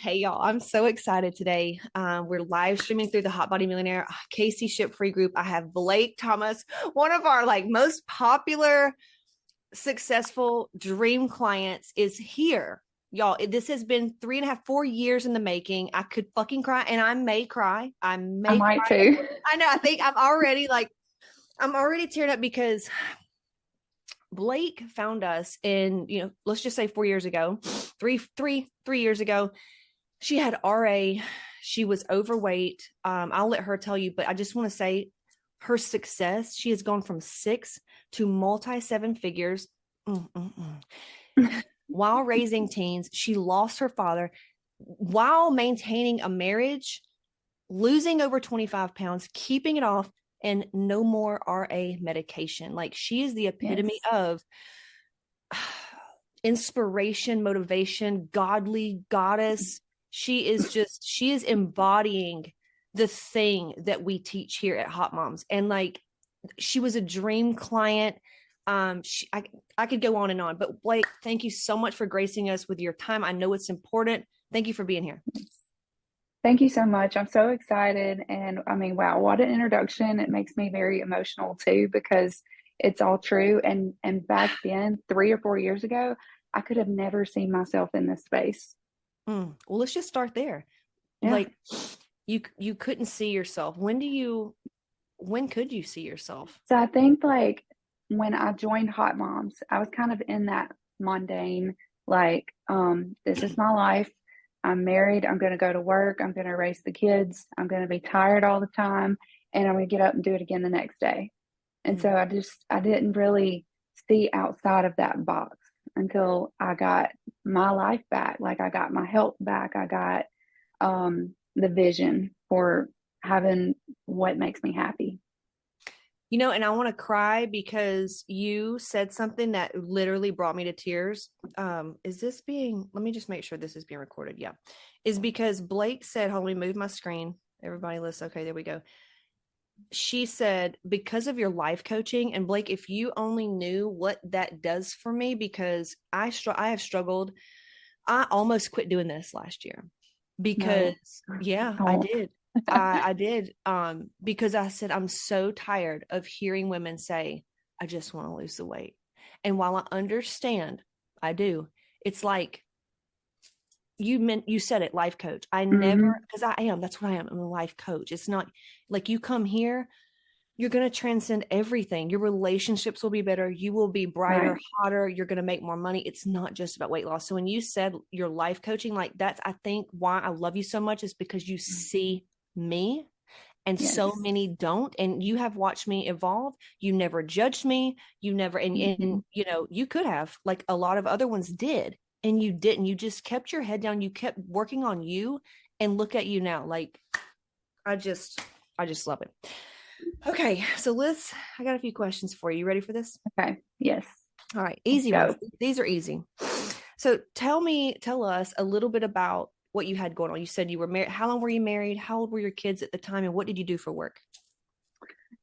Hey y'all, I'm so excited today. We're live streaming through the Hot Body Millionaire Casey Ship Free group. I have Blake Thomas, one of our most popular, successful dream clients, is here. Y'all, this has been 3.5, 4 years in the making. I could fucking cry, and I may cry. I I may might cry. too. I know. I think I'm already teared up because Blake found us in, let's just say 4 years ago, three years ago. She had RA. She was overweight. I'll let her tell you, but I just want to say her success, she has gone from 6 to multi 7 figures. While raising teens. She lost her father while maintaining a marriage, losing over 25 pounds, keeping it off, and no more RA medication. Like, she is the epitome Yes. of inspiration, motivation, godly goddess. She is embodying the thing that we teach here at Hotmomz. And she was a dream client. I could go on and on, but Blake, thank you so much for gracing us with your time. I know it's important. Thank you for being here. Thank you so much. I'm so excited. And I mean, wow, what an introduction. It makes me very emotional too, because it's all true. And back then, 3 or 4 years ago, I could have never seen myself in this space. Well, let's just start there. Yeah. Like, you couldn't see yourself. When could you see yourself? So I think like when I joined Hot Moms, I was kind of in that mundane, this is my life. I'm married. I'm going to go to work. I'm going to raise the kids. I'm going to be tired all the time. And I'm going to get up and do it again the next day. And so I didn't really see outside of that box until I got my life back. Like I got my health back. I got the vision for having what makes me happy. And I want to cry because you said something that literally brought me to tears. Let me just make sure this is being recorded. Yeah. Is because Blake said, hold on, let me move my screen. Everybody listen. Okay, there we go. She said, because of your life coaching, and Blake, if you only knew what that does for me, because I have struggled. I almost quit doing this last year because, No, yeah, I don't. did. I did. Because I said, I'm so tired of hearing women say, I just want to lose the weight. And while I understand, I do, it's like you said it, life coach. I never, Hmm. because that's what I am. I'm a life coach. It's not like you come here, you're going to transcend everything. Your relationships will be better. You will be brighter, Right. hotter. You're going to make more money. It's not just about weight loss. So when you said your life coaching, like that's, I think why I love you so much is because you see me and so Yes. many don't. And you have watched me evolve. You never judged me. You never, Hmm. and you could have, like a lot of other ones did, and you didn't. You just kept your head down. You kept working on you, and look at you now. Like, I just, I just love it. Okay, so I got a few questions for you. You ready for this? Okay. Yes. All right, Let's easy ones. go. These are easy. So tell us a little bit about what you had going on. You said you were married. How long were you married? How old were your kids at the time? And what did you do for work?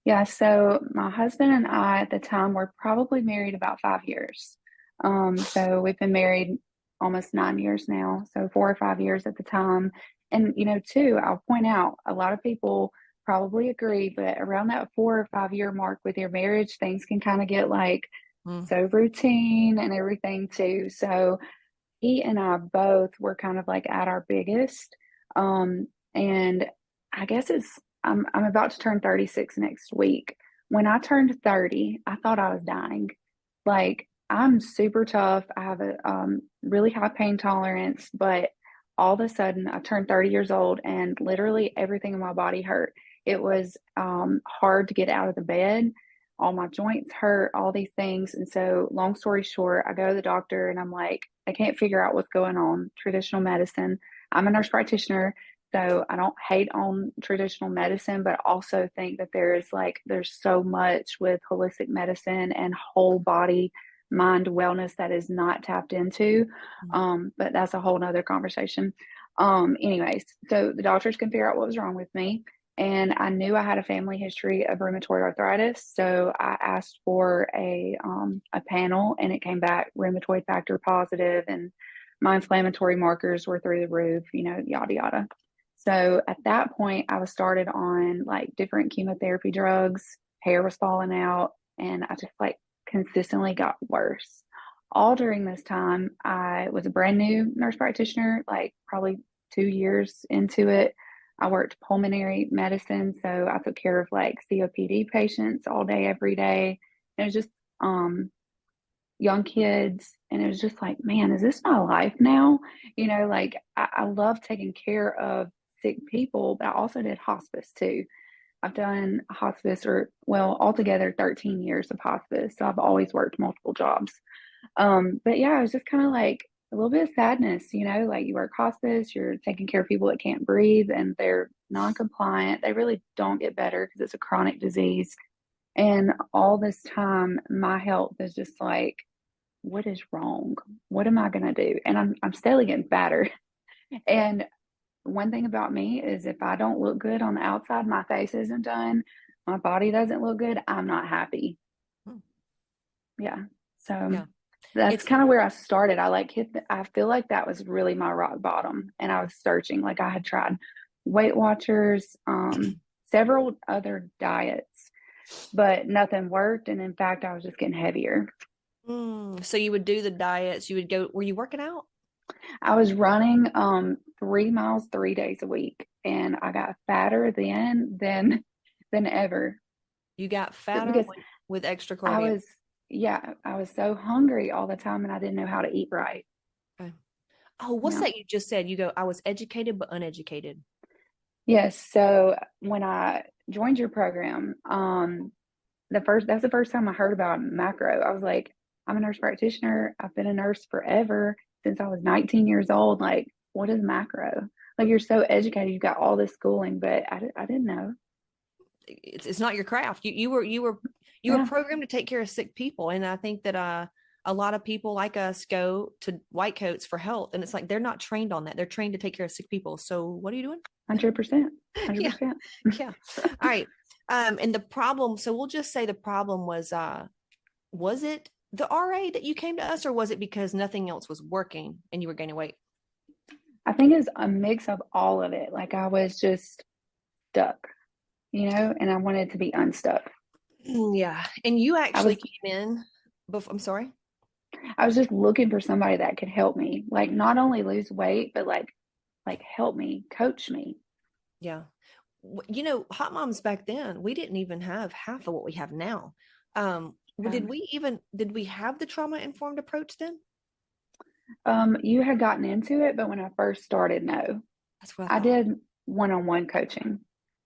Yeah. So my husband and I at the time were probably married about 5 years. So we've been married almost 9 years now. So 4 or 5 years at the time. And, too, I'll point out a lot of people probably agree, but around that 4 or 5 year mark with your marriage, things can kind of get like Mm. so routine and everything too. So he and I both were kind of like at our biggest. And I guess I'm about to turn 36 next week. When I turned 30, I thought I was dying. Like I'm super tough. I have a really high pain tolerance, but all of a sudden I turned 30 years old and literally everything in my body hurt. It was hard to get out of the bed. All my joints hurt, all these things. And so, long story short, I go to the doctor and I'm like, I can't figure out what's going on. Traditional medicine. I'm a nurse practitioner, so I don't hate on traditional medicine, but also think that there's so much with holistic medicine and whole body mind wellness that is not tapped into. But that's a whole nother conversation. Anyways, so the doctors can figure out what was wrong with me. And I knew I had a family history of rheumatoid arthritis, so I asked for a panel, and it came back rheumatoid factor positive, and My inflammatory markers were through the roof, yada, yada. So at that point, I was started on like different chemotherapy drugs, hair was falling out, and I just like consistently got worse. All during this time, I was a brand new nurse practitioner, like probably 2 years into it. I worked pulmonary medicine, so I took care of like COPD patients all day, every day. It was just young kids, and it was just like, man, is this my life now? Like I love taking care of sick people, but I also did hospice too. I've done hospice, or well, altogether 13 years of hospice. So I've always worked multiple jobs. But yeah, it was just kind of like a little bit of sadness, like you work hospice, you're taking care of people that can't breathe and they're non-compliant. They really don't get better because it's a chronic disease. And all this time, my health is just like, what is wrong? What am I gonna do? And I'm steadily getting fatter. And one thing about me is if I don't look good on the outside, my face isn't done, my body doesn't look good, I'm not happy. Hmm. Yeah. So Yeah. that's It's kind of where I started. I like I feel like that was really my rock bottom. And I was searching, like I had tried Weight Watchers, several other diets, but nothing worked. And in fact, I was just getting heavier. So you would do the diets, you would go, were you working out? I was running 3 miles 3 days a week, and I got fatter then than ever You got fatter because with extra I cardio. was yeah, I was so hungry all the time and I didn't know how to eat right. Okay. Oh, what's Yeah. that you just said? You go, I was educated but uneducated. Yes. So when I joined your program, that's the first time I heard about macro. I was like, I'm a nurse practitioner. I've been a nurse forever since I was 19 years old. Like, what is macro? Like, you're so educated, you got all this schooling, but I didn't know. It's not your craft. You were Yeah, programmed to take care of sick people, and I think that a lot of people like us go to white coats for health, and it's like they're not trained on that. They're trained to take care of sick people. So what are you doing? 100%, Yeah, 100%. yeah. All right. And the problem. So we'll just say the problem was it the RA that you came to us, or was it because nothing else was working and you were gaining weight? I think it's a mix of all of it. Like, I was just stuck, and I wanted to be unstuck. Yeah. And you I actually was came in before, I'm sorry. I was just looking for somebody that could help me, like not only lose weight, but like help me, coach me. Yeah. Hot moms back then, we didn't even have half of what we have now. Um, did we have the trauma informed approach then? you had gotten into it, but when I first started, no, That's what I I thought. did one-on-one coaching.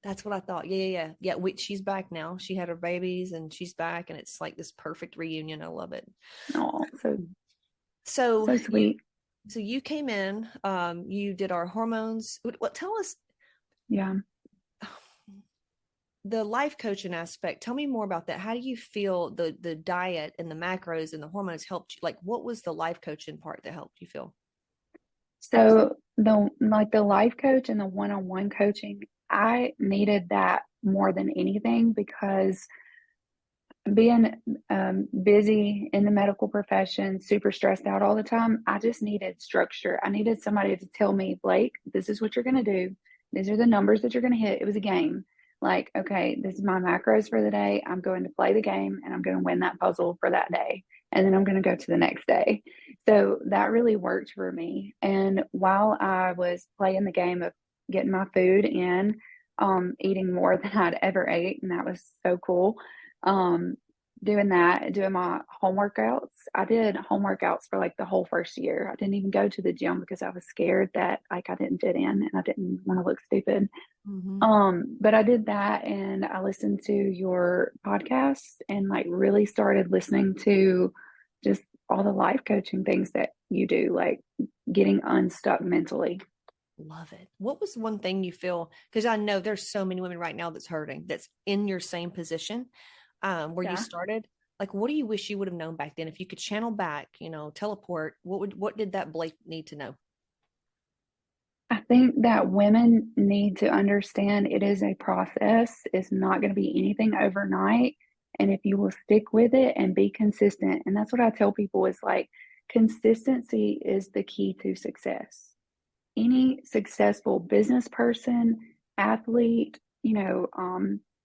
That's what I thought. Yeah, yeah, yeah. Yeah, she's back now. She had her babies and she's back, and it's like this perfect reunion. I love it. Oh, So so you sweet. so you came in, you did our hormones. What tell us Yeah. the life coaching aspect. Tell me more about that. How do you feel the diet and the macros and the hormones helped you? Like, what was the life coaching part that helped you feel? So the life coach and the one-on-one coaching, I needed that more than anything because being busy in the medical profession, super stressed out all the time, I just needed structure. I needed somebody to tell me, Blake, this is what you're going to do. These are the numbers that you're going to hit. It was a game. Like, okay, this is my macros for the day. I'm going to play the game and I'm going to win that puzzle for that day. And then I'm going to go to the next day. So that really worked for me. And while I was playing the game of getting my food in, eating more than I'd ever ate, and that was so cool, um, doing that, doing my home workouts. I did home workouts for like the whole first year. I didn't even go to the gym because I was scared that like I didn't fit in and I didn't want to look stupid. Mm-hmm. But I did that and I listened to your podcast and like really started listening to just all the life coaching things that you do, like getting unstuck mentally. Love it. What was one thing you feel? Because I know there's so many women right now that's hurting, that's in your same position, where you Yeah. started. Like, what do you wish you would have known back then? If you could channel back, teleport, what did that Blake need to know? I think that women need to understand it is a process. It's not going to be anything overnight. And if you will stick with it and be consistent, and that's what I tell people is like consistency is the key to success. Any successful business person, athlete,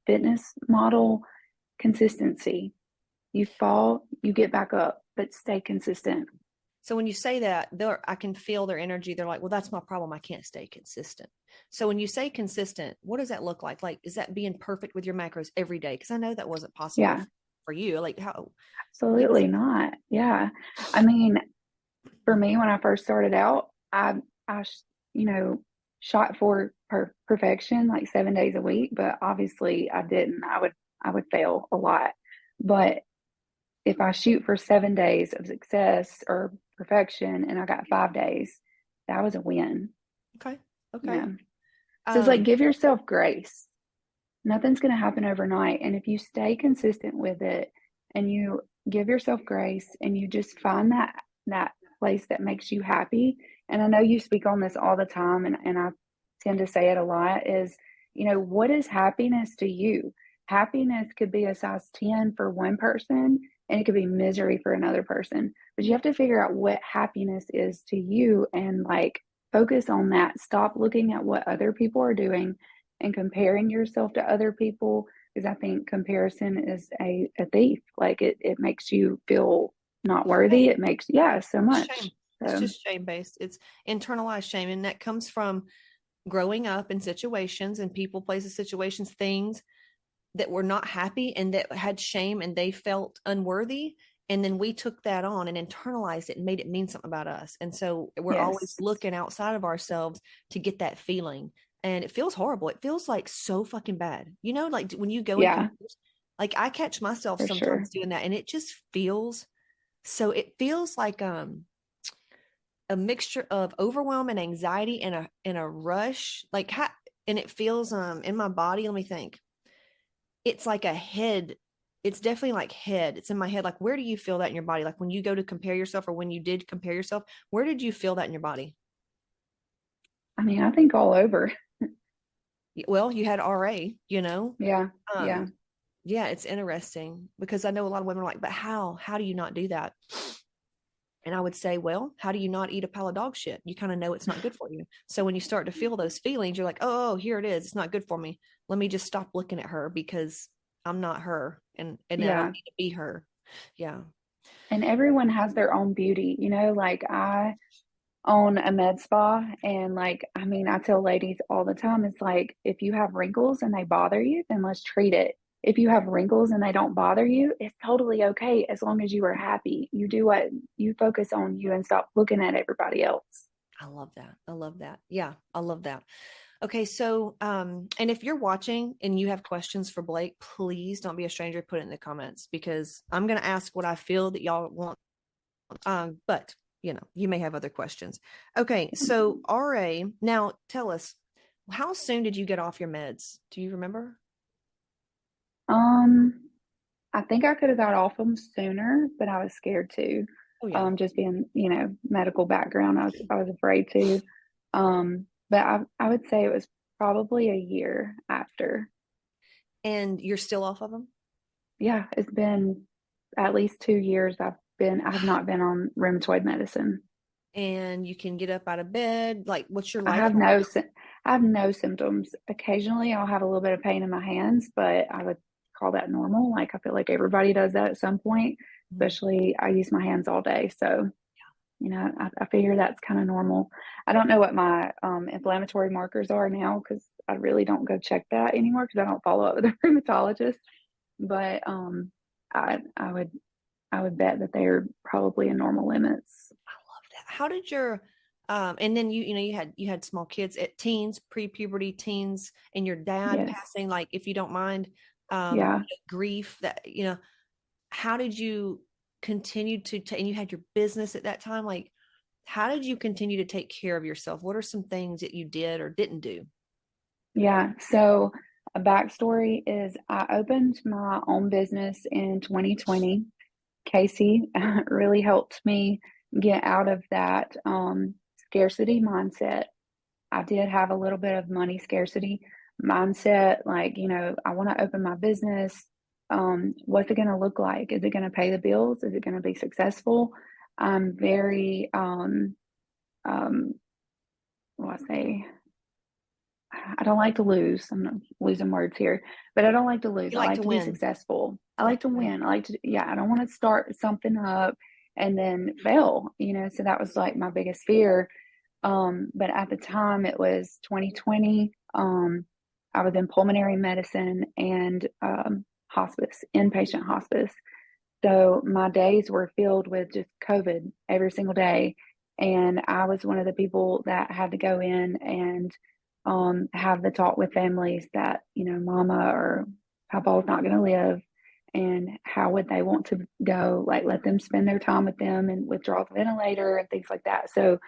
fitness model, consistency. You fall, you get back up, but stay consistent. So when you say that, I can feel their energy. They're like, well, that's my problem. I can't stay consistent. So when you say consistent, what does that look like? Like, is that being perfect with your macros every day? Because I know that wasn't possible Yeah, for you. Like, how? Give us. absolutely not. Yeah. I mean, for me, when I first started out, I, you know, shot for perfection like 7 days a week, but obviously I didn't. I would fail a lot. But if I shoot for 7 days of success or perfection and I got 5 days, that was a win. Okay. Okay. Yeah. So it's like Um, give yourself grace. Nothing's going to happen overnight. And if you stay consistent with it and you give yourself grace and you just find that place that makes you happy. And I know you speak on this all the time, and I tend to say it a lot is, what is happiness to you? Happiness could be a size 10 for one person and it could be misery for another person. But you have to figure out what happiness is to you and like focus on that. Stop looking at what other people are doing and comparing yourself to other people, because I think comparison is a thief. Like it makes you feel not worthy. shame. It makes, yeah, so Shame. much. It's So just shame based. It's internalized shame. And that comes from growing up in situations and people, places, situations, things that were not happy and that had shame and they felt unworthy. And then we took that on and internalized it and made it mean something about us. And so we're always yes. looking outside of ourselves to get that feeling. And it feels horrible. It feels like so fucking bad. Like when you go and Yeah, compare, like I catch myself for sometimes sure. doing that and it just feels so it feels like a mixture of overwhelm and anxiety and a rush. And it feels in my body, let me think, it's like a head. It's definitely like head. It's in my head. Like, where do you feel that in your body? Like when you go to compare yourself or when you did compare yourself, where did you feel that in your body? I mean, I think all over. Well, you had RA. Yeah, yeah, Um, yeah, it's interesting because I know a lot of women are like, but how? How do you not do that? And I would say, well, how do you not eat a pile of dog shit? You kind of know it's not good for you. So when you start to feel those feelings, you're like, oh, here it is. It's not good for me. Let me just stop looking at her because I'm not her and I don't yeah. need to be her. Yeah. And everyone has their own beauty, like I own a med spa, and like, I mean, I tell ladies all the time, it's like if you have wrinkles and they bother you, then let's treat it. If you have wrinkles and they don't bother you, it's totally okay as long as you are happy. You do what you focus on you and stop looking at everybody else. I love that. I love that. Yeah, I love that. Okay, so and if you're watching and you have questions for Blake, please don't be a stranger. Put it in the comments because I'm gonna ask what I feel that y'all want. But you may have other questions. Okay, so RA, now tell us, how soon did you get off your meds? Do you remember? Um, I think I could have got off them sooner, but I was scared to. Oh yeah. Just being, medical background, I was afraid to. But I would say it was probably a year after. And you're still off of them? Yeah, it's been at least 2 years. I've not been on rheumatoid medicine. And you can get up out of bed. Like, what's your I life have like? I have no symptoms. Occasionally I'll have a little bit of pain in my hands, but I would call that normal. Like I feel like everybody does that at some point, Mhm. especially I use my hands all day. So, I figure that's kind of normal. I don't know what my inflammatory markers are now because I really don't go check that anymore because I don't follow up with a rheumatologist. But I would bet that they're probably in normal limits. I love that. How did your and then you had small kids at teens, pre-puberty teens, and your dad Yes. passing, like if you don't mind, Yeah. grief that, how did you continue and you had your business at that time, like how did you continue to take care of yourself? What are some things that you did or didn't do? Yeah. So a backstory is I opened my own business in 2020. Casey really helped me get out of that scarcity mindset. I did have a little bit of money scarcity mindset. Like, I want to open my business. What's it going to look like? Is it going to pay the bills? Is it going to be successful? I'm very, um, what I say, I don't like to lose. I'm not losing words here, but I don't like to lose. You I like like to to be win. successful. I You like like to to win. win. I like to, yeah, I don't want to start something up and then fail, so that was like my biggest fear. But at the time it was 2020. I was in pulmonary medicine and hospice, inpatient hospice. So my days were filled with just COVID every single day. And I was one of the people that had to go in and have the talk with families that, mama or papa's not going to live. And how would they want to go? Like, let them spend their time with them and withdraw the ventilator and things like that. So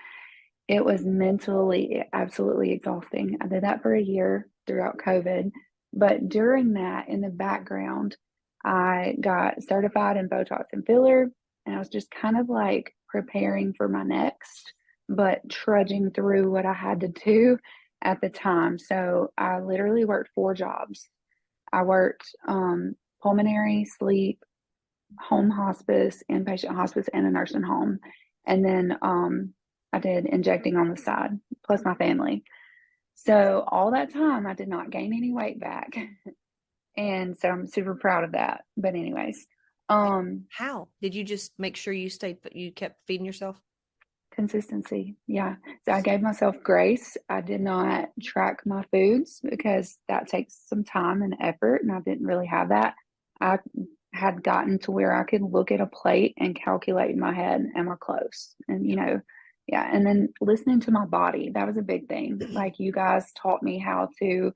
it was mentally absolutely exhausting. I did that for a year throughout COVID. But during that, in the background, I got certified in Botox and filler. And I was just kind of like preparing for my next, but trudging through what I had to do at the time. So I literally worked 4 jobs. I worked pulmonary, sleep, home hospice, inpatient hospice, and a nursing home. And then I did injecting on the side, plus my family. So all that time, I did not gain any weight back. And so I'm super proud of that. But, anyways, um, How did you just make sure you kept feeding yourself? consistency. Yeah. So I gave myself grace. I did not track my foods because that takes some time and effort, and I didn't really have that. I had gotten to where I could look at a plate and calculate in my head, am I close? And, Yeah. yeah. And then listening to my body, that was a big thing. Like, you guys taught me how to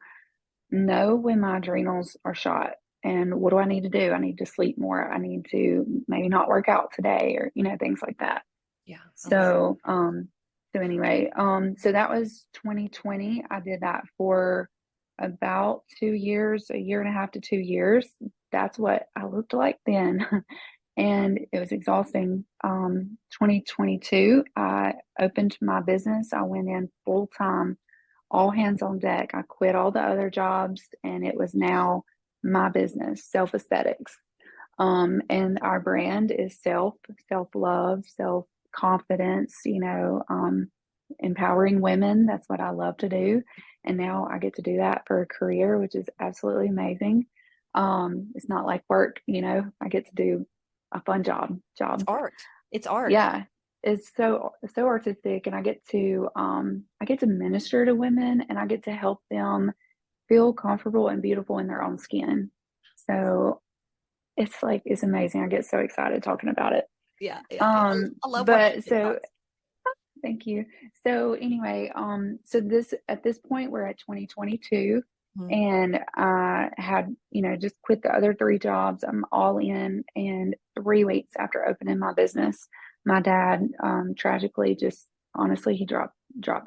know when my adrenals are shot. And what do I need to do? I need to sleep more. I need to maybe not work out today, or, things like that. Yeah, I love it. So anyway, so that was 2020. I did that for about 2 years, a year and a half to 2 years. That's what I looked like then. And it was exhausting. 2022, I opened my business. I went in full time, all hands on deck. I quit all the other jobs, and it was now my business, self aesthetics. And our brand is self love, self confidence, empowering women. That's what I love to do. And now I get to do that for a career, which is absolutely amazing. It's not like work, I get to do a fun job. It's art. It's art. Yeah. It's so artistic, and I get to minister to women, and I get to help them feel comfortable and beautiful in their own skin. So it's amazing. I get so excited talking about it. Yeah, yeah, yeah. I love watching But so TikToks. thank you. So anyway, so this at this point we're at 2022, Mhm. and I had, just quit the other 3 jobs. I'm all in, and 3 weeks after opening my business, my dad tragically, just honestly, he dropped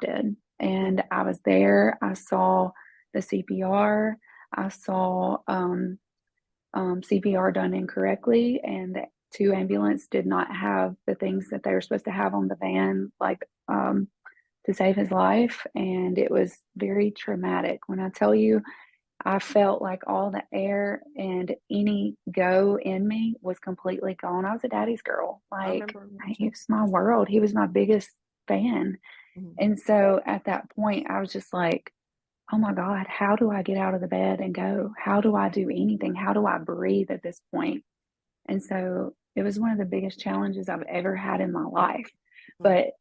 dead. And I was there. I saw the CPR. I saw CPR done incorrectly, and the 2 ambulance did not have the things that they were supposed to have on the van, like to save his life. And it was very traumatic. When I tell you, I felt like all the air and any go in me was completely gone. I was a daddy's girl. I Like, remember. he was my world. He was my biggest fan. Mhm. And so at that point, I was just like, oh my God, how do I get out of the bed and go? How do I do anything? How do I breathe at this point? And so it was one of the biggest challenges I've ever had in my life. Mhm. But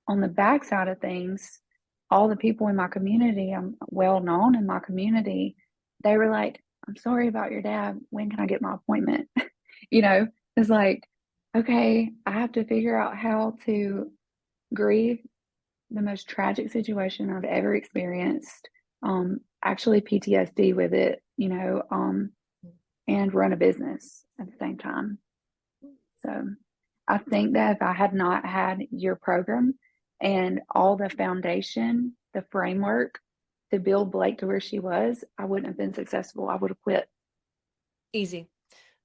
on the backside of things, all the people in my community, I'm well known in my community, they were like, I'm sorry about your dad. When can I get my appointment? It's like, okay, I have to figure out how to grieve the most tragic situation I've ever experienced, actually PTSD with it, and run a business at the same time. So I think that if I had not had your program and all the foundation, the framework to build Blake to where she was, I wouldn't have been successful. I would have quit. Easy.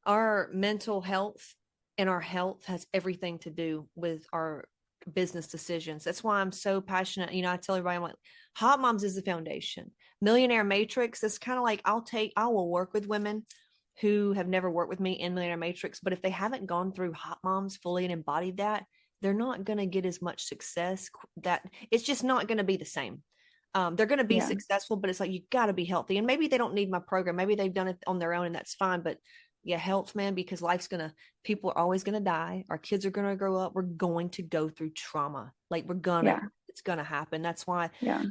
Our mental health and our health has everything to do with our business decisions. That's why I'm so passionate. I tell everybody, I'm like, Hotmomz is the foundation. Millionaire Matrix, it's kind of like I will work with women who have never worked with me in Millionaire Matrix, but if they haven't gone through Hotmomz fully and embodied that, they're not going to get as much success. That it's just not going to be the same. They're going to be Yeah. successful, but it's like, you got to be healthy. And maybe they don't need my program. Maybe they've done it on their own and that's fine. But yeah, health, man, because people are always going to die. Our kids are going to grow up. We're going to go through trauma. Like Yeah. it's going to happen. That's why Yeah.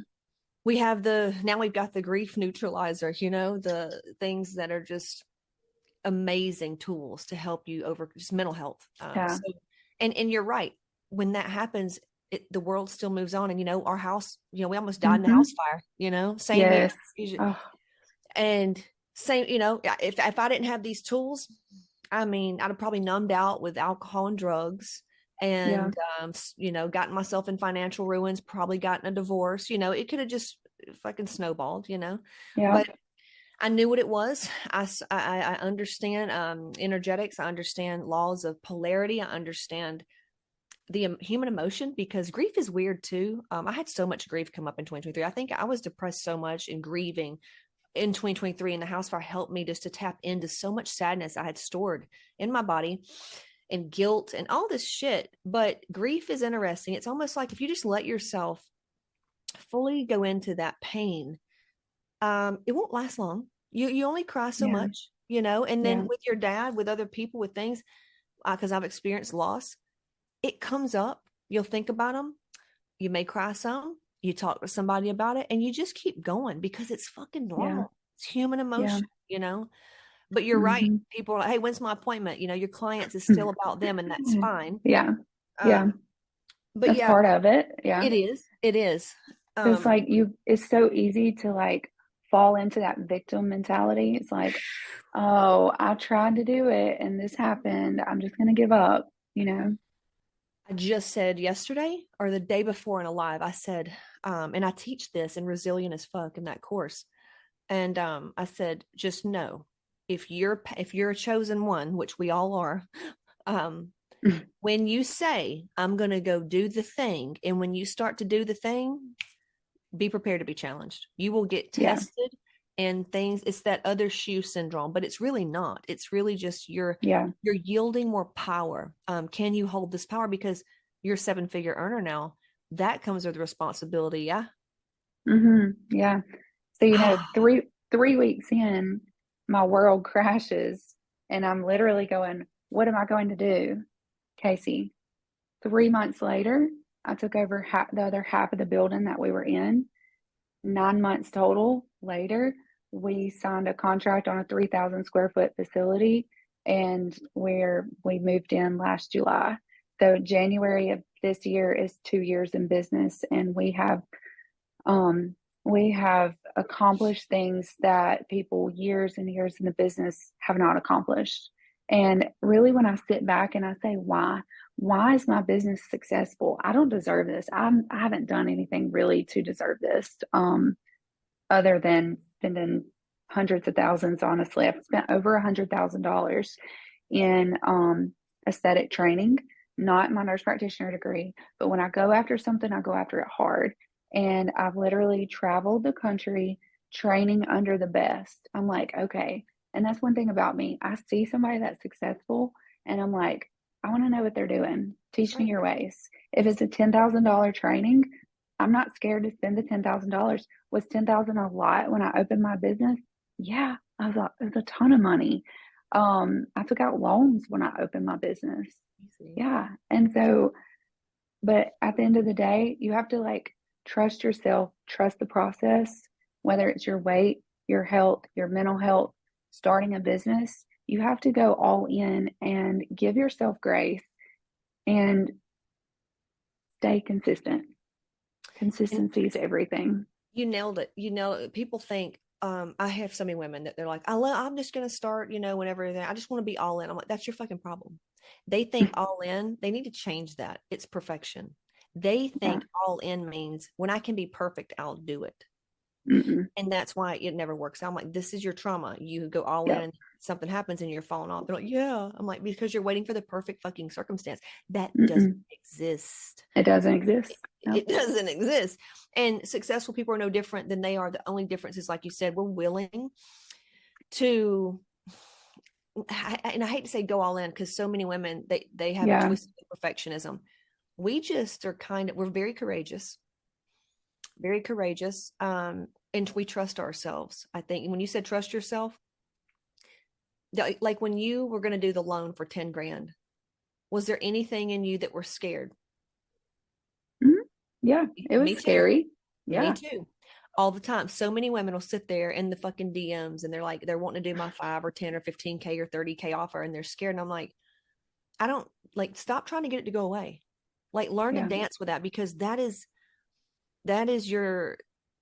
now we've got the grief neutralizer, the things that are just amazing tools to help you over just mental health. Yeah. So, and you're right. When that happens, the world still moves on. And, our house, we almost died in the Mm-hmm. house fire, same year. Yes. Oh, And same, if I didn't have these tools, I mean, I'd have probably numbed out with alcohol and drugs yeah. and, gotten myself in financial ruins, probably gotten a divorce, it could have just fucking snowballed, Yeah. but I knew what it was. I understand energetics. I understand laws of polarity. I understand the human emotion, because grief is weird too. I had so much grief come up in 2023. I think I was depressed so much and grieving in 2023, and the house fire helped me just to tap into so much sadness I had stored in my body and guilt and all this shit. But grief is interesting. It's almost like if you just let yourself fully go into that pain, it won't last long. You only cry so Yeah. much, and then Yeah. with your dad, with other people, with things, because I've experienced loss, it comes up. You'll think about them. You may cry some. You talk to somebody about it, and you just keep going because it's fucking Yeah. normal. It's human Yeah. emotion. But you're right. Mm-hmm. People are like, hey, when's my appointment? Your clients is still about them, and that's fine. Yeah. Yeah. Um, but That's yeah, part of it. Yeah. it is. It is. It's Um, like it's so easy to like fall into that victim mentality. It's like, oh, I tried to do it and this happened. I'm just going to give up, you know? I just said yesterday or the day before in a live, I said, and I teach this in Resilient as Fuck in that course. And I said, just know if you're a chosen one, which we all are, um, when you say, I'm going to go do the thing, and when you start to do the thing, be prepared to be challenged. You will get Yeah. tested and things. It's that other shoe syndrome, but it's really not. It's really just Yeah. you're yielding more power. Can you hold this power? Because you're a 7-figure earner now. That comes with responsibility. Yeah. Yeah. So, three weeks in, my world crashes and I'm literally going, what am I going to do, Casey? 3 months later, I took over the other half of the building that we were in. 9 months total later, we signed a contract on a 3,000 square foot facility, and we moved in last July. So January of this year is 2 years in business, and um, we have accomplished things that people years and years in the business have not accomplished. And really, when I sit back and I say, why is my business successful? I don't deserve this. I haven't done anything really to deserve this, other than spending hundreds of thousands. Honestly, I've spent over $100,000 in aesthetic training, not my nurse practitioner degree, but when I go after something, I go after it hard. And I've literally traveled the country training under the best. I'm like, okay. And that's one thing about me. I see somebody that's successful and I'm like, I want to know what they're doing. That's Teach me right. your ways. If it's a $10,000 training, I'm not scared to spend the $10,000. Was 10,000 a lot when I opened my business? Yeah, I was like, it was a ton of money. I took out loans when I opened my business. Easy. Yeah. And so, but at the end of the day, you have to like trust yourself, trust the process, whether it's your weight, your health, your mental health, starting a business. You have to go all in and give yourself grace and stay consistent. And Consistency is everything. you nailed it. People think, I have so many women that they're like, I'm just going to start, whenever I just want to be all in. I'm like, that's your fucking problem. They think all in, they need to change that. It's perfection. They Yeah. think all in means when I can be perfect, I'll do it. Mm-mm. And that's why it never works. I'm like, this is your trauma. You go all Yep. in, something happens and you're falling off. They're like, yeah. I'm like, because you're waiting for the perfect fucking circumstance. That doesn't Mm-mm. exist. It doesn't exist. No. It doesn't exist. And successful people are no different than they are. The only difference is, like you said, we're willing to, and I hate to say go all in, because so many women, they have a Yeah. twisted perfectionism. We just are we're very courageous. And we trust ourselves. I think when you said trust yourself, like when you were going to do the loan for 10 grand, was there anything in you that were scared? Mhm. Yeah, it was Me too. scary. Me Yeah, too. All the time. So many women will sit there in the fucking DMs and they're wanting to do my 5 or 10 or 15K or 30K offer and they're scared. And I'm like, I don't like stop trying to get it to go away. Like learn to yeah, dance with that because that is your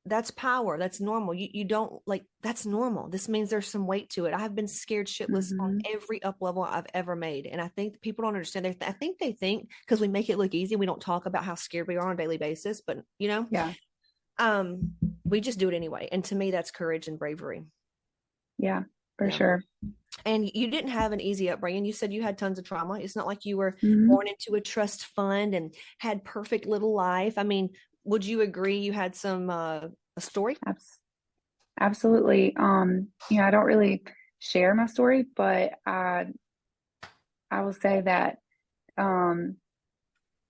that's power. That's normal. You don't like that's normal. This means there's some weight to it. I have been scared shitless on hmm, every up level I've ever made. And I think people don't understand. I think they think because we make it look easy, we don't talk about how scared we are on a daily basis. But yeah, um, we just do it anyway. And to me, that's courage and bravery. yeah, for Yeah. sure. And you didn't have an easy upbringing. You said you had tons of trauma. It's not like you were Hmm. born into a trust fund and had perfect little life. I mean, would you agree you had some a story? Abs Absolutely. I don't really share my story, but I will say that um,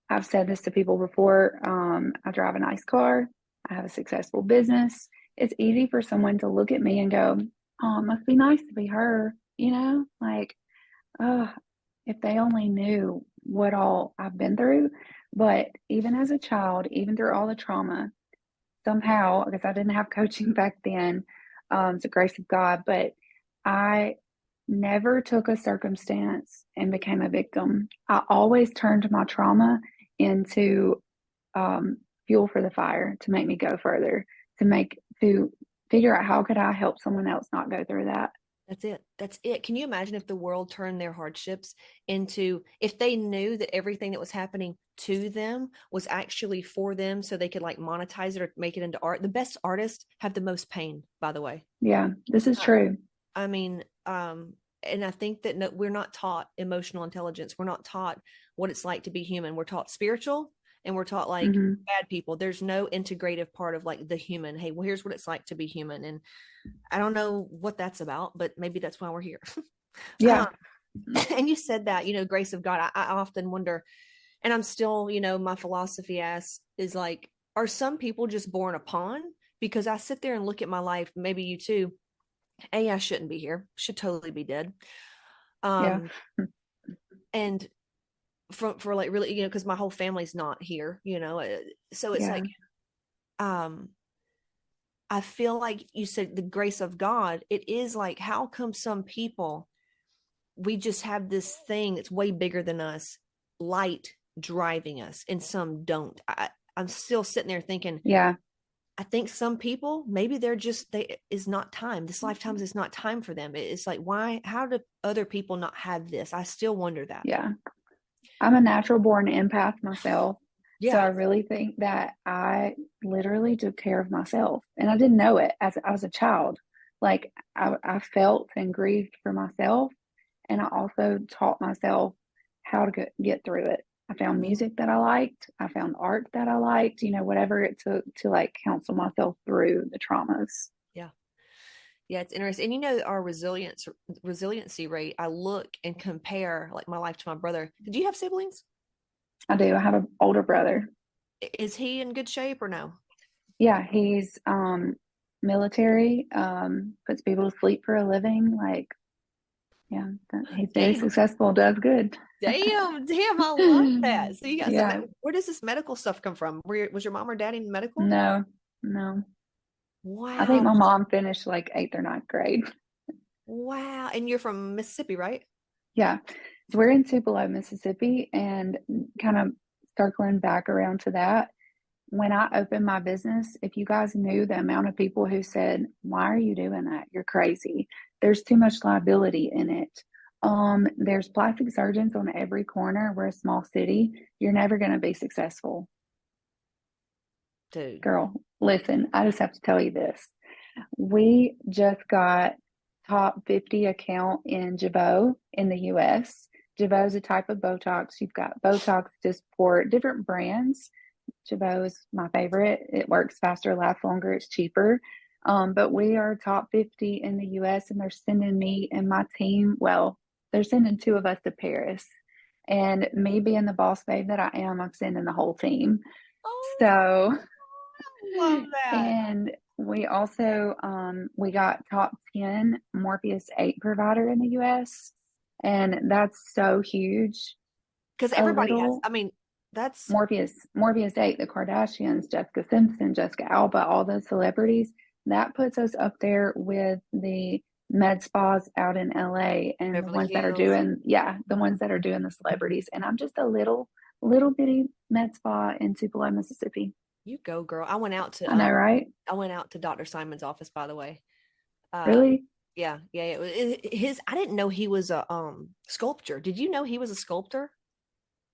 I've said this to people before. I drive a nice car. I have a successful business. It's easy for someone to look at me and go, "Oh, it must be nice to be her," like, oh, if they only knew what all I've been through. But even as a child, even through all the trauma, somehow, because I didn't have coaching back then, it's the grace of God, but I never took a circumstance and became a victim. I always turned my trauma into fuel for the fire to make me go further, to figure out how could I help someone else not go through that. That's it. That's it. Can you imagine if the world turned their hardships into, if they knew that everything that was happening to them was actually for them so they could like monetize it or make it into art? The best artists have the most pain, by the way. Yeah, this is Uh, true. I mean, and I think that no, we're not taught emotional intelligence. We're not taught what it's like to be human. We're taught spiritual and we're taught like Hmm. bad people. There's no integrative part of like the human. Hey, well, here's what it's like to be human. And I don't know what that's about, but maybe that's why we're here. Yeah. um, and you said that, grace of God. I often wonder, and I'm still, my philosophy is like, are some people just born a pawn? Because I sit there and look at my life, maybe you too. I shouldn't be here. Should totally be dead. Yeah. Um, and for like really, because my whole family's not here, so it's Yeah. like, um, I feel like you said the grace of God. It is like, how come some people we just have this thing that's way bigger than us, light driving us, and some don't. I'm still sitting there thinking, Yeah. I think some people maybe they're just they is not time. This lifetime is not time for them. It's like why? How do other people not have this? I still wonder that. Yeah. I'm a natural born empath myself. So Yeah, I really think that I literally took care of myself and I didn't know it as I was a child. Like I felt and grieved for myself. And I also taught myself how to get through it. I found music that I liked. I found art that I liked, whatever it took to like counsel myself through the traumas. yeah, yeah. It's interesting. And our resiliency rate. I look and compare like my life to my brother. Did you have siblings? I do. I have an older brother. Is he in good shape or no? Yeah, he's military, puts people to sleep for a living. Like, yeah, he's very Damn. successful, does good. Damn, I love that. So you got some, Yeah, where does this medical stuff come from? Was your mom or daddy in medical? no, no. I think Wow. my mom finished like eighth or ninth grade. Wow. And you're from Mississippi, right? Yeah. So we're in Tupelo, Mississippi, and kind of circling back around to that. When I opened my business, if you guys knew the amount of people who said, "Why are you doing that? You're crazy. There's too much liability in it." There's plastic surgeons on every corner. We're a small city. You're never going to be successful. Dude. Girl, listen, I just have to tell you this. We just got top 50 account in Jabot in the US. Jabot is a type of Botox. You've got Botox, Dysport, different brands. Jabot is my favorite. It works faster, lasts longer, it's cheaper. But we are top 50 in the US and they're sending me and my team, well, they're sending two of us to Paris. And me being the boss babe that I am, I'm sending the whole team. Oh, So, I love that. and we also we got top 10 Morpheus 8 provider in the US. And that's so huge. Because A everybody has, little I mean, that's Morpheus 8, the Kardashians, Jessica Simpson, Jessica Alba, all those celebrities, that puts us up there with the med spas out in LA and the Beverly ones that are Hills. doing, yeah, the ones that are doing the celebrities. And I'm just a little bitty med spa in Tupelo, Mississippi. You go, girl. I know, right? I went out to Dr. Simon's office, by the way. Really? Yeah, yeah, his. I didn't know he was a sculptor. Did you know he was a sculptor?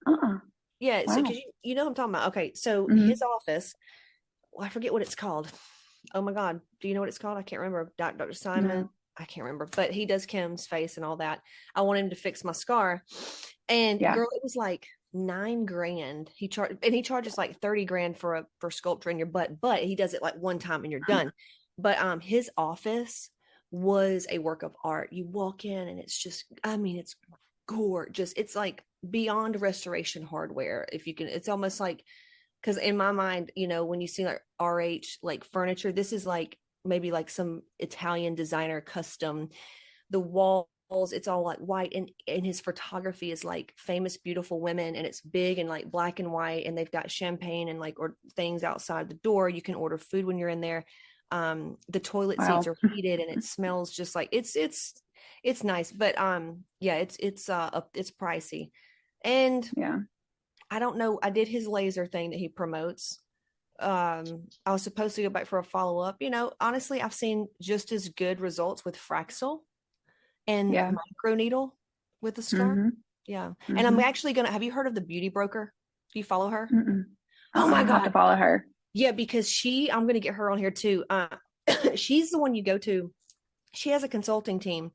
Uh-uh. Yeah, so because Wow. you know what I'm talking about. Okay, so his Hmm. office, well, I forget what it's called. Oh my God, do you know what it's called? I can't remember. Dr. Simon, No. I can't remember, but he does Kim's face and all that. I want him to fix my scar, and Yeah. girl, it was like 9 grand. He charges like 30 grand for sculpturing your butt, but he does it like one time and you're done. But his office was a work of art. You walk in and it's just, I mean, it's gorgeous. It's like beyond restoration hardware. If you can, it's almost like, because in my mind, when you see like RH like furniture, this is like maybe like some Italian designer custom. The walls, it's all like white, and his photography is like famous, beautiful women, and it's big and like black and white, and they've got champagne and like or things outside the door. You can order food when you're in there. The toilet seats Wow. are heated, and it smells just like it's nice, but yeah, it's pricey, and Yeah. I don't know. I did his laser thing that he promotes. I was supposed to go back for a follow up. Honestly, I've seen just as good results with Fraxel and Yeah. microneedle with the scar. Hmm. Yeah. And I'm Hmm. actually have you heard of the beauty broker? Do you follow her? Mm-mm. Oh my I have to God. follow her. Yeah, because I'm going to get her on here too. She's the one you go to. She has a consulting team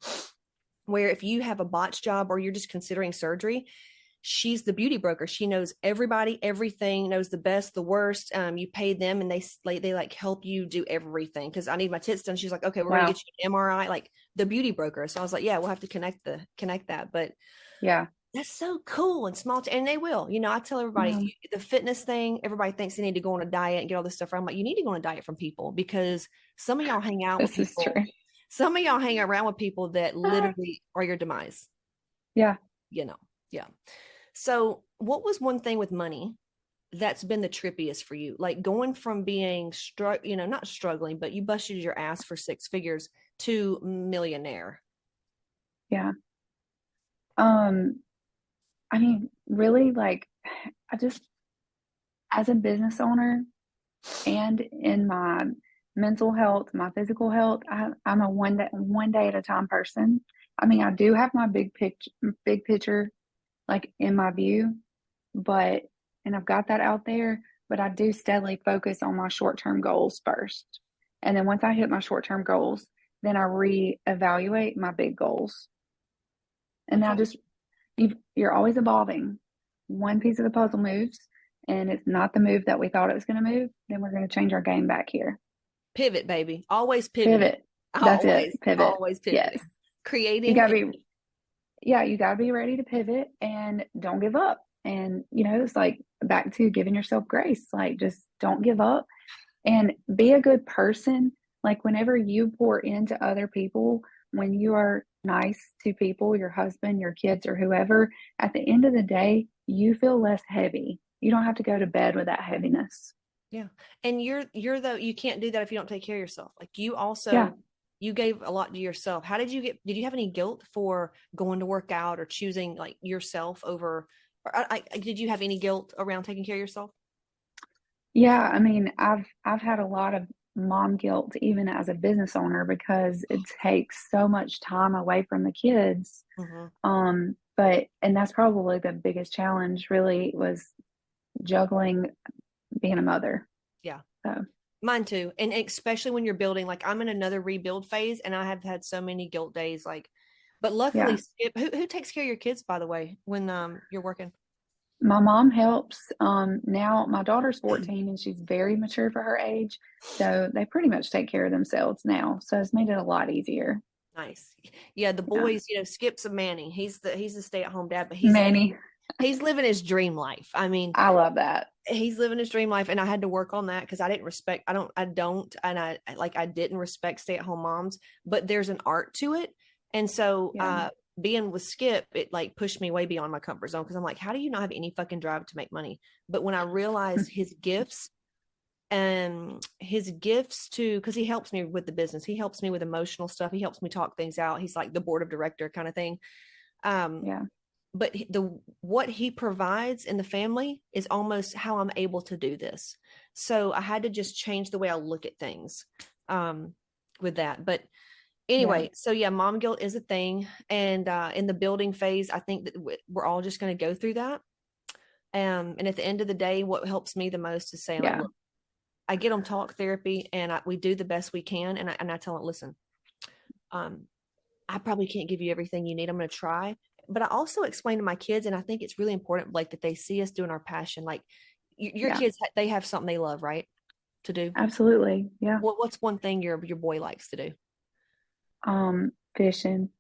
where if you have a botch job or you're just considering surgery, she's the beauty broker. She knows everybody, everything, knows the best, the worst. You pay them and they like help you do everything. Cause I need my tits done. She's like, okay, we're going to Wow. get you an MRI, like the beauty broker. So I was like, yeah, we'll have to connect that. But Yeah. that's so cool and small. And they will, I tell everybody No, the fitness thing, everybody thinks they need to go on a diet and get all this stuff. I'm like, you need to go on a diet from people because some of y'all hang out with this is people. true. Some of y'all hang around with people that literally are your demise, Yeah. you know? Yeah. So, what was one thing with money that's been the trippiest for you? Like going from being not struggling, but you busted your ass for 6 figures to millionaire. Yeah. Um, I mean, really, like, I just, as a business owner and in my mental health, my physical health, I'm a one day at a time person. I mean, I do have my big picture, like in my view, but, and I've got that out there, but I do steadily focus on my short term goals first. And then once I hit my short term goals, then I reevaluate my big goals. And now Okay. just you're always evolving. One piece of the puzzle moves and it's not the move that we thought it was going to move, then we're going to change our game back here. Pivot, baby. Always pivoting. Pivot. That's it. Always, Pivot. always Yes. pivoting. You Creating. got to be, yeah, you got to be ready to pivot and don't give up. And, it's like back to giving yourself grace. Like, just don't give up and be a good person. Like, whenever you pour into other people, when you are nice to people, your husband, your kids, or whoever, at the end of the day, you feel less heavy. You don't have to go to bed with that heaviness. Yeah. And you can't do that if you don't take care of yourself. Like Yeah. you gave a lot to yourself. Did you have any guilt for going to work out or choosing like yourself over, or did you have any guilt around taking care of yourself? Yeah. I mean, I've had a lot of mom guilt even as a business owner because it takes so much time away from the kids. Mm-hmm. But and that's probably the biggest challenge really was juggling being a mother. Yeah. So Mine too. And especially when you're building, like I'm in another rebuild phase and I have had so many guilt days. Like, but luckily, yeah, Skip, who takes care of your kids, by the way, when you're working? my mom helps. Now my daughter's 14 and she's very mature for her age. So they pretty much take care of themselves now. So it's made it a lot easier. Nice. Yeah, the Yeah. boys, Skip's a Manny. He's the stay-at-home dad, but Manny. He's living his dream life. I mean, I love that. he's living his dream life, and I had to work on that because I didn't respect, and I didn't respect stay-at-home moms, but there's an art to it. And so Yeah. being with Skip, it like pushed me way beyond my comfort zone, because I'm like, how do you not have any fucking drive to make money? But when I realized his gifts, and his gifts to, because he helps me with the business, he helps me with emotional stuff, he helps me talk things out, he's like the board of director kind of thing. um Yeah. but the what he provides in the family is almost how I'm able to do this. So I had to just change the way I look at things with that. But Yeah. anyway, so yeah, mom guilt is a thing, and in the building phase, I think that we're all just going to go through that. And at the end of the day, what helps me the most is saying, like, Yeah. look, I get them talk therapy, and we do the best we can, and I tell them, listen, um, I probably can't give you everything you need. I'm going to try. But I also explain to my kids, and I think it's really important, like, that they see us doing our passion. Like, your Yeah. kids, they have something they love, right? To do. Absolutely. Yeah. What's one thing your boy likes to do? Fishing.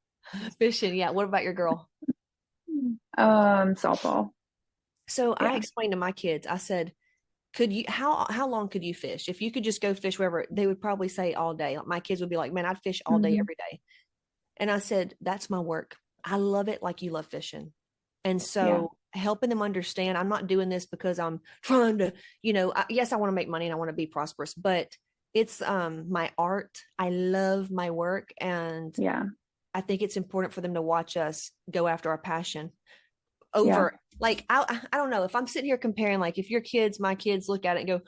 Fishing. Yeah. What about your girl? Softball. So I Yeah. explained to my kids, I said, could you, how long could you fish? If you could just go fish wherever, they would probably say all day. Like, my kids would be like, man, I'd fish all day, Hmm. every day. And I said, that's my work. I love it like you love fishing. And Yeah. so helping them understand, I'm not doing this because I'm trying to, yes, I want to make money and I want to be prosperous, but it's my art. I love my work. And Yeah. I think it's important for them to watch us go after our passion Yeah. over, like, I don't know, if I'm sitting here comparing, like, if your kids, my kids look at it and go,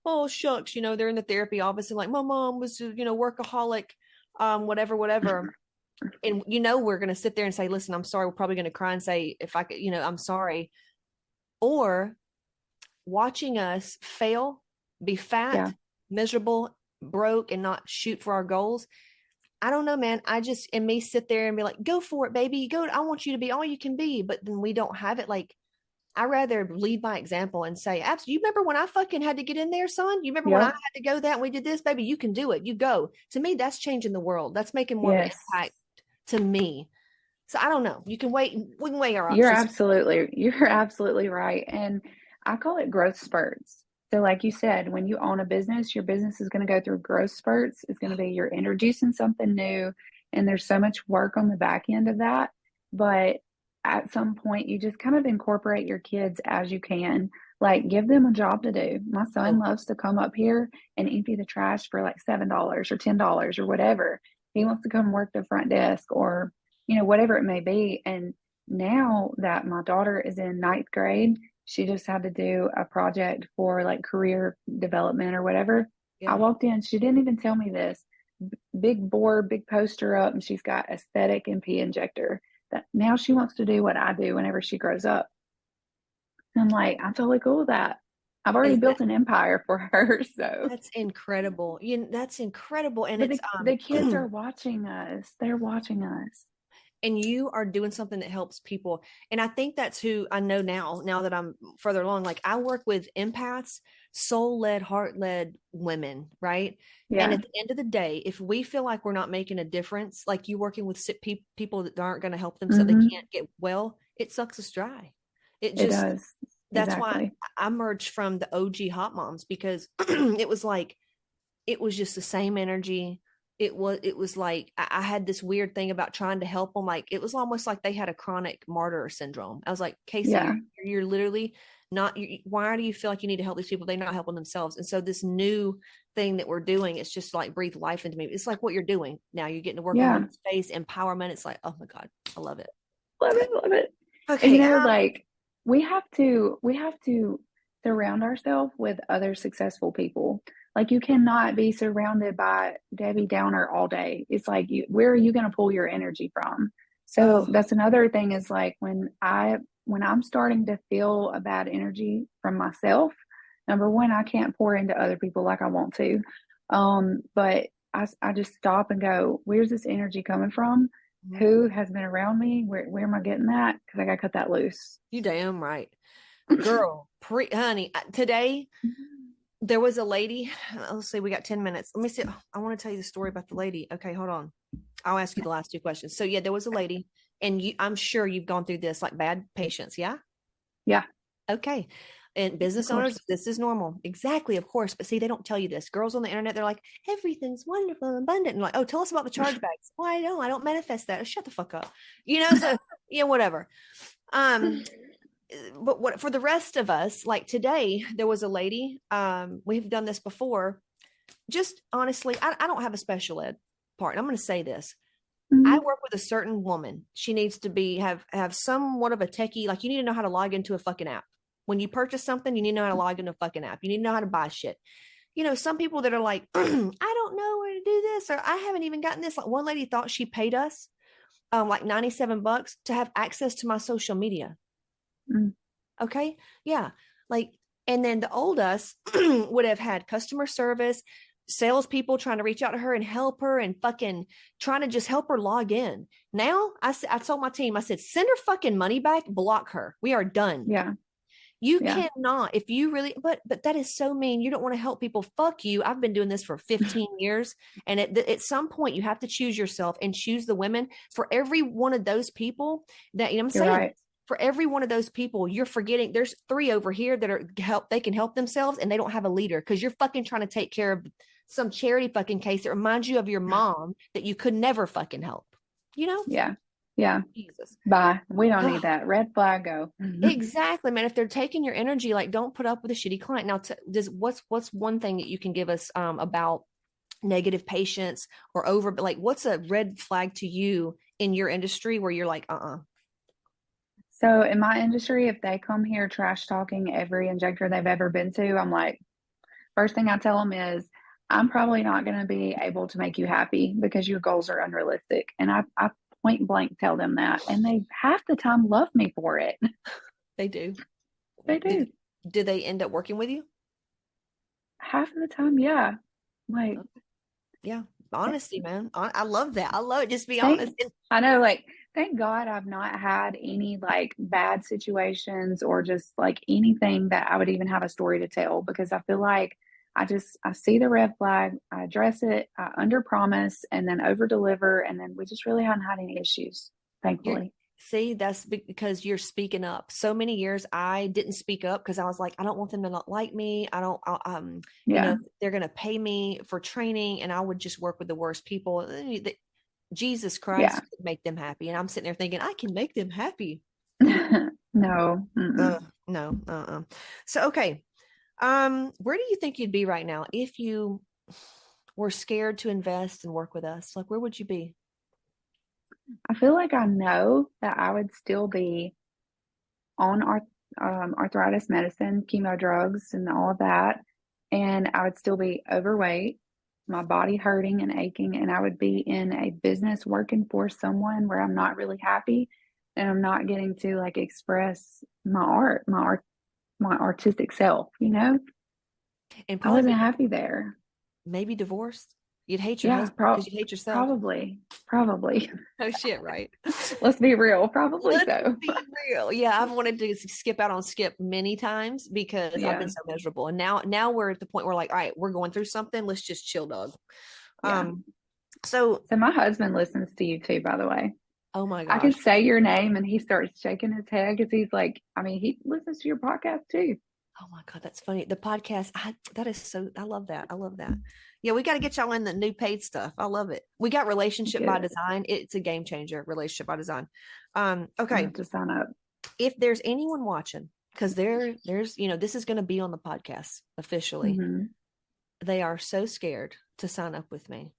oh shucks, they're in the therapy office and like, my mom was, workaholic, whatever, whatever. And we're going to sit there and say, listen, I'm sorry, we're probably going to cry and say, if I could, I'm sorry. Or watching us fail, be fat, Yeah. miserable, broke, and not shoot for our goals. I don't know, man. I just, and me sit there and be like, go for it, baby. Go. I want you to be all you can be. But then we don't have it. Like, I rather lead by example and say, absolutely. You remember when I fucking had to get in there, son? You remember when I Yep. had to go that and we did this, baby? You can do it. You go. To me, that's changing the world. That's making more of an Yes. impact to me. So I don't know. You can wait. We can weigh our You're options. absolutely right. And I call it growth spurts. So like you said, when you own a business, your business is going to go through growth spurts. It's going to be you're introducing something new and there's so much work on the back end of that. But at some point you just kind of incorporate your kids as you can. Like give them a job to do. My son Oh, loves to come up here and empty the trash for like $7 or $10 or whatever. He wants to come work the front desk or whatever it may be. And now that my daughter is in ninth grade, she just had to do a project for like career development or whatever. I yeah. walked in, she didn't even tell me this. Big board, big poster up, and she's got aesthetic and pee injector. That now she wants to do what I do whenever she grows up. And I'm like, I'm totally cool with that. I've already Is that, built an empire for her. So, that's incredible. That's incredible. And but it's the kids are watching us. They're watching us. and you are doing something that helps people. And I think that's who I know now that I'm further along. Like, I work with empaths, soul-led, heart-led women, right? And Yeah. at the end of the day, if we feel like we're not making a difference, like you working with sick people that aren't going to help them so they Mm-hmm. can't get well, it sucks us dry. It It just, does. that's why Exactly. I merged from the OG Hotmomz, because it was like, it was just the same energy. It was like I had this weird thing about trying to help them. Like, it was almost like they had a chronic martyr syndrome. I was like, Casey, Yeah. you're literally not. Why do you feel like you need to help these people? They're not helping themselves. And so this new thing that we're doing, it's just like breathe life into me. It's like what you're doing now. You're getting to work on Yeah. women's space empowerment. It's like, oh my god, I love it. Love it. Love it. And Okay. like we have to surround ourselves with other successful people. Like you cannot be surrounded by Debbie Downer all day. It's like where are you going to pull your energy from? So Oh, that's another thing is like when I'm starting to feel a bad energy from myself, number one, I can't pour into other people like I want to. But I just stop and go, where's this energy coming from? Who has been around me? Where am I getting that? Because I got to cut that loose. you damn right, girl. Honey, today there was a lady. Let's see, we got 10 minutes. Let me see. I want to tell you the story about the lady. Okay, hold on. I'll ask you the last two questions. So yeah, there was a lady, and I'm sure you've gone through this, like bad patients. Yeah. Yeah. Okay. And Of business course. owners, this is normal. Exactly, of course. But see, they don't tell you this. Girls on the internet, they're like, everything's wonderful and abundant. And like, oh, tell us about the chargebacks. Well, I don't manifest that. Shut the fuck up. So yeah, whatever. Um, but what for the rest of us, like today, there was a lady, we've done this before. Just honestly, I don't have a special ed part. And I'm gonna say this. I Mhm. work with a certain woman. She needs to be have somewhat of a techie. Like you need to know how to log into a fucking app. When you purchase something, you need to know how to log into a fucking app. You need to know how to buy shit. Some people that are like, I don't know where to do this, or I haven't even gotten this. Like one lady thought she paid us like $97 to have access to my social media. Mm. Okay. Yeah. Like, and then the old us would have had customer service, salespeople trying to reach out to her and help her and fucking trying to just help her log in. Now I told my team, I said, send her fucking money back, block her. We are done. Yeah. You Yeah. cannot, if you really, but that is so mean. You don't want to help people. Fuck you. I've been doing this for 15 years. And at some point, you have to choose yourself and choose the women. For every one of those people that, I'm You're saying, right. for every one of those people, you're forgetting there's 3 over here that are they can help themselves and they don't have a leader because you're fucking trying to take care of some charity fucking case that reminds you of your mom that you could never fucking help. You know? Yeah. Yeah. Jesus. Bye. We don't need that. Red flag, go. Exactly, man. If they're taking your energy, like don't put up with a shitty client. Now, what's one thing that you can give us about negative patients or over? Like, what's a red flag to you in your industry where you're like, So in my industry, if they come here trash talking every injector they've ever been to, I'm like, first thing I tell them is, I'm probably not going to be able to make you happy because your goals are unrealistic. And I point blank tell them that. And they half the time love me for it. they do. They Did do. did they end up working with you? Half of the time, yeah. Like, Yeah, honesty, man. I love that. I love it. Just be honest. thank, I know, like, thank God I've not had any like bad situations or just like anything that I would even have a story to tell because I feel like I see the red flag, I address it, I under promise and then over deliver. And then we just really haven't had any issues, You're thankfully. See, that's because you're speaking up. So many years I didn't speak up because I was like, I don't want them to not like me. I don't, Yeah. they're going to pay me for training and I would just work with the worst people. Jesus Yeah. Christ could make them happy. And I'm sitting there thinking, I can make them happy. No. Mm-mm. No. So, okay. Where do you think you'd be right now if you were scared to invest and work with us? Like, where would you be? I feel like I know that I would still be on arthritis medicine, chemo drugs, and all of that. And I would still be overweight, my body hurting and aching, and I would be in a business working for someone where I'm not really happy and I'm not getting to like express my artistic self, you know? And I probably wasn't be happy there. maybe divorced. You'd hate your Yeah, husband because you'd hate yourself. probably. Oh shit, right. Let's be real, probably Let's so. be real. Yeah, I've wanted to skip out on Skip many times because I've been Yeah, so miserable. And now we're at the point where like, all right, we're going through something. Let's just chill, dog. yeah. Um, so So my husband listens to you too, by the way. oh my I can gosh. say your name and he starts shaking his head because he's like, I mean, he listens to your podcast too. Oh my God, that's funny. The podcast, that is so, I love that. I love that. Yeah, we got to get y'all in the new paid stuff. I love it. We got relationship Get by it. design. It's a game changer, relationship by design. I Okay. have to sign up. If there's anyone watching, because there's, this is going to be on the podcast officially. Hmm. They are so scared to sign up with me.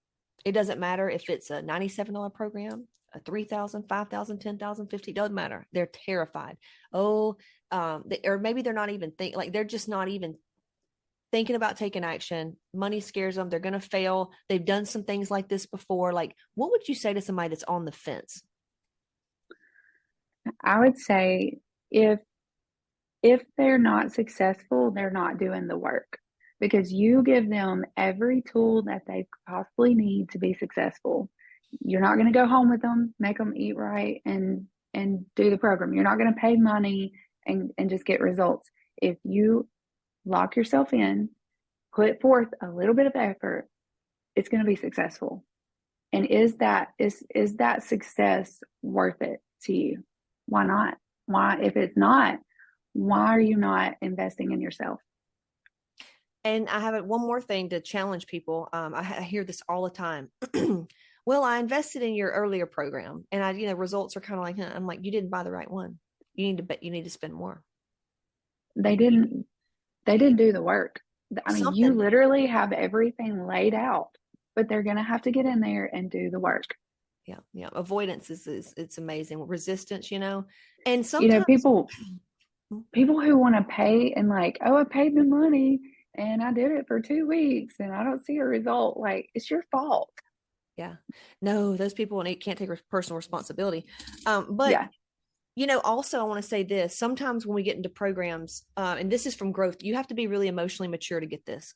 It doesn't matter if it's a $97 program, a 3,000, 5,000, 10,000, 50, doesn't matter. They're terrified. Oh, or maybe they're not even like they're just not even thinking about taking action. Money scares them. They're going to fail. They've done some things like this before. Like, what would you say to somebody that's on the fence? I would say if if they're not successful, they're not doing the work because you give them every tool that they possibly need to be successful. You're not going to go home with them, make them eat right and do the program. You're not going to pay money and just get results. If you lock yourself in, put forth a little bit of effort, it's going to be successful. And is that success worth it to you? Why not? Why, if it's not, Why are you not investing in yourself? And I have one more thing to challenge people. I hear this all the time. Well, I invested in your earlier program, and results are kind of like, huh. I'm like, you didn't buy the right one. You need to bet. You need to spend more. They didn't they didn't do the work. I mean, you Something. literally have everything laid out, but they're going to have to get in there and do the work. Yeah, yeah. Avoidance is it's amazing. Resistance, and You know, sometimes. people who want to pay and like, oh, I paid the money and I did it for 2 weeks and I don't see a result. Like, it's your fault. Yeah, no, those people can't take personal responsibility. But Yeah. also I want to say this. Sometimes when we get into programs, and this is from growth, you have to be really emotionally mature to get this.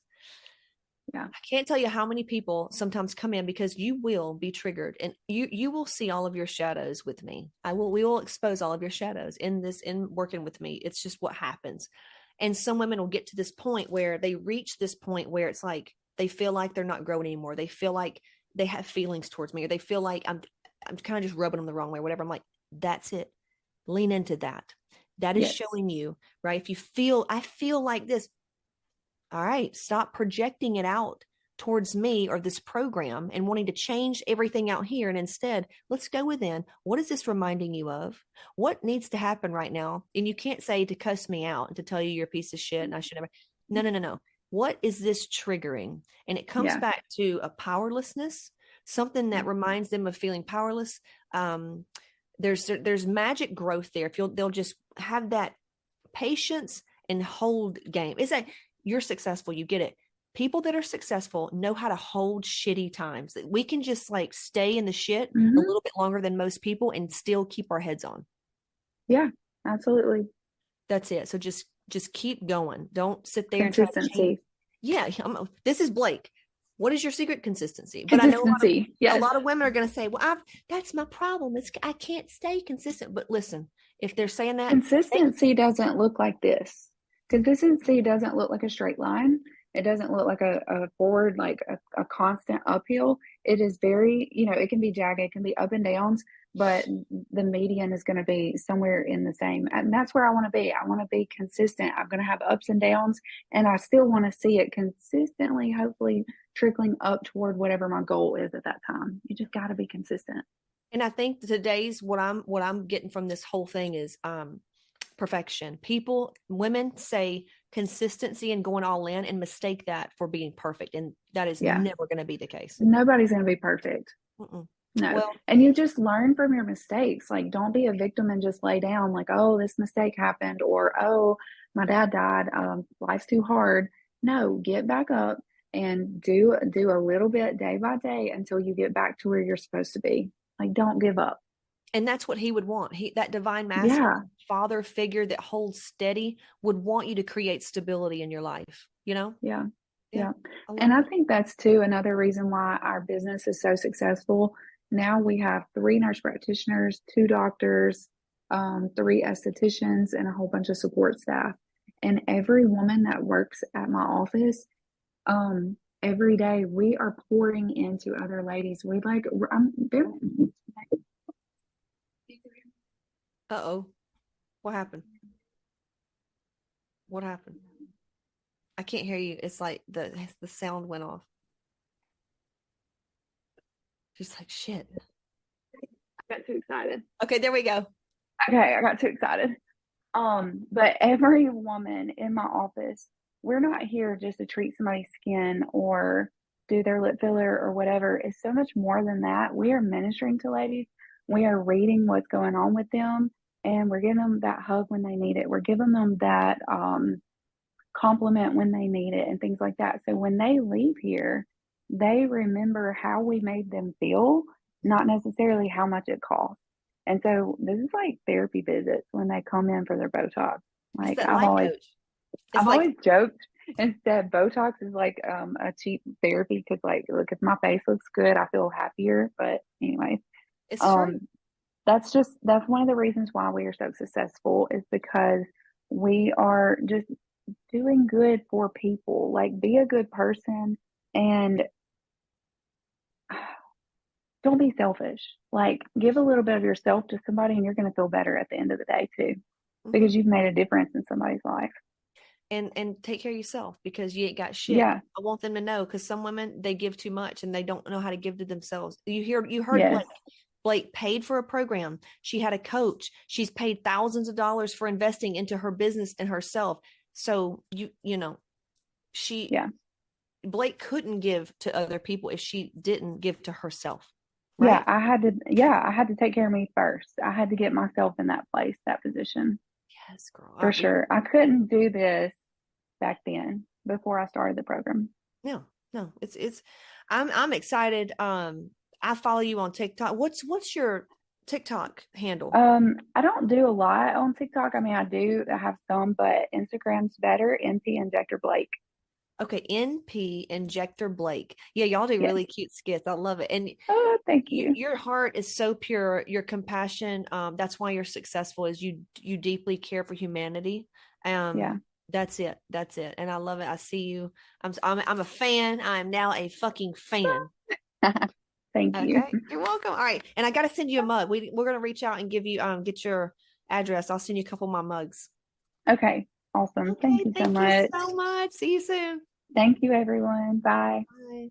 Yeah. I can't tell you how many people sometimes come in because you will be triggered, and you will see all of your shadows with me. We will expose all of your shadows in working with me. It's just what happens. And some women will get to this point where they reach this point where it's like they feel like they're not growing anymore. They feel like they have feelings towards me, or they feel like I'm kind of just rubbing them the wrong way, whatever. I'm like, that's it. Lean into that. That is Yes. showing you, right? If I feel like this, all right, stop projecting it out towards me or this program and wanting to change everything out here. And instead, let's go within. What is this reminding you of? What needs to happen right now? And you can't say to cuss me out and to tell you you're a piece of shit and I should never. No, no, no, no. What is this triggering? And it comes Yeah. back to a powerlessness, something that reminds them of feeling powerless. Um, there's magic growth there. If they'll just have that patience and hold game. It's like you're successful, you get it. People that are successful know how to hold shitty times. We can just like stay in the shit a Hmm. little bit longer than most people and still keep our heads on. Yeah. Absolutely. That's it. So just keep going. Don't sit there and try to change. Consistency. Yeah, this is Blake. What is your secret consistency? But I know Consistency. a Yes. lot of women are going to say, "Well, that's my problem. I can't stay consistent." But listen, if they're saying that, Consistency doesn't look like this. Consistency doesn't look like a straight line. It doesn't look like a forward, like a constant uphill. It is very, it can be jagged, it can be up and downs, but the median is going to be somewhere in the same. And that's where I want to be. I want to be consistent. I'm going to have ups and downs, and I still want to see it consistently, hopefully trickling up toward whatever my goal is at that time. You just got to be consistent. and I think today's what I'm getting from this whole thing is perfection. Women say consistency and going all in and mistake that for being perfect. And that is Yeah. never going to be the case. Nobody's going to be perfect. Mm-mm. No. Well, And you just learn from your mistakes. Like, don't be a victim and just lay down, like, oh, this mistake happened, or oh, my dad died. Life's too hard. No, get back up and do a little bit day by day until you get back to where you're supposed to be. Like, don't give up. and that's what he would want. That divine masculine Yeah. father figure that holds steady would want you to create stability in your life, Yeah. Yeah, Yeah. I And love I that. think that's too another reason why our business is so successful. Now we have 3 nurse practitioners, 2 doctors, 3 estheticians, and a whole bunch of support staff. And every woman that works at my office, every day we are pouring into other ladies. We like, Uh-oh. What happened? What happened? I can't hear you. It's like the sound went off. Just like shit. I got too excited. Okay, there we go. Okay, I got too excited. But every woman in my office, we're not here just to treat somebody's skin or do their lip filler or whatever. It's so much more than that. We are ministering to ladies. We are reading what's going on with them, and we're giving them that hug when they need it. We're giving them that compliment when they need it and things like that. So when they leave here, they remember how we made them feel, not necessarily how much it costs. And so this is like therapy visits when they come in for their Botox. It's Like that life coach. It's I've like, always joked and said Botox is like a cheap therapy because like look, if my face looks good, I feel happier. But anyways, it's true. um that's one of the reasons why we are so successful is because we are just doing good for people. Like, be a good person and don't be selfish. Like, give a little bit of yourself to somebody, and you're going to feel better at the end of the day, too. Mm-hmm. because you've made a difference in somebody's life. And take care of yourself because you ain't got shit. Yeah. I want them to know because some women they give too much and they don't know how to give to themselves. You heard Yes. Blake. Blake paid for a program. She had a coach. She's paid thousands of dollars for investing into her business and herself. So you know, she Yeah. Blake couldn't give to other people if she didn't give to herself. Yeah. Right? I had to take care of me first. I had to get myself in that place, that position Yes, girl. All for right. sure. I couldn't do this back then before I started the program. No, no, it's I'm excited. I follow you on TikTok. What's your TikTok handle? I don't do a lot on TikTok. I mean, I have some, but Instagram's better. NP Injector Blake. Okay, NP Injector Blake. Yeah, y'all do Yes. really cute skits. I love it. And Oh, thank you. your heart is so pure. Your compassion, that's why you're successful is you deeply care for humanity. Yeah. That's it. That's it. And I love it. I see you. I'm a fan. I am now a fucking fan. Thank you. Okay, you're welcome. All right, and I got to send you a mug. We're gonna reach out and give you get your address. I'll send you a couple of my mugs. Okay. Awesome. Thank Okay, you so thank you much. so much. See you soon. Thank you, everyone. Bye. Bye.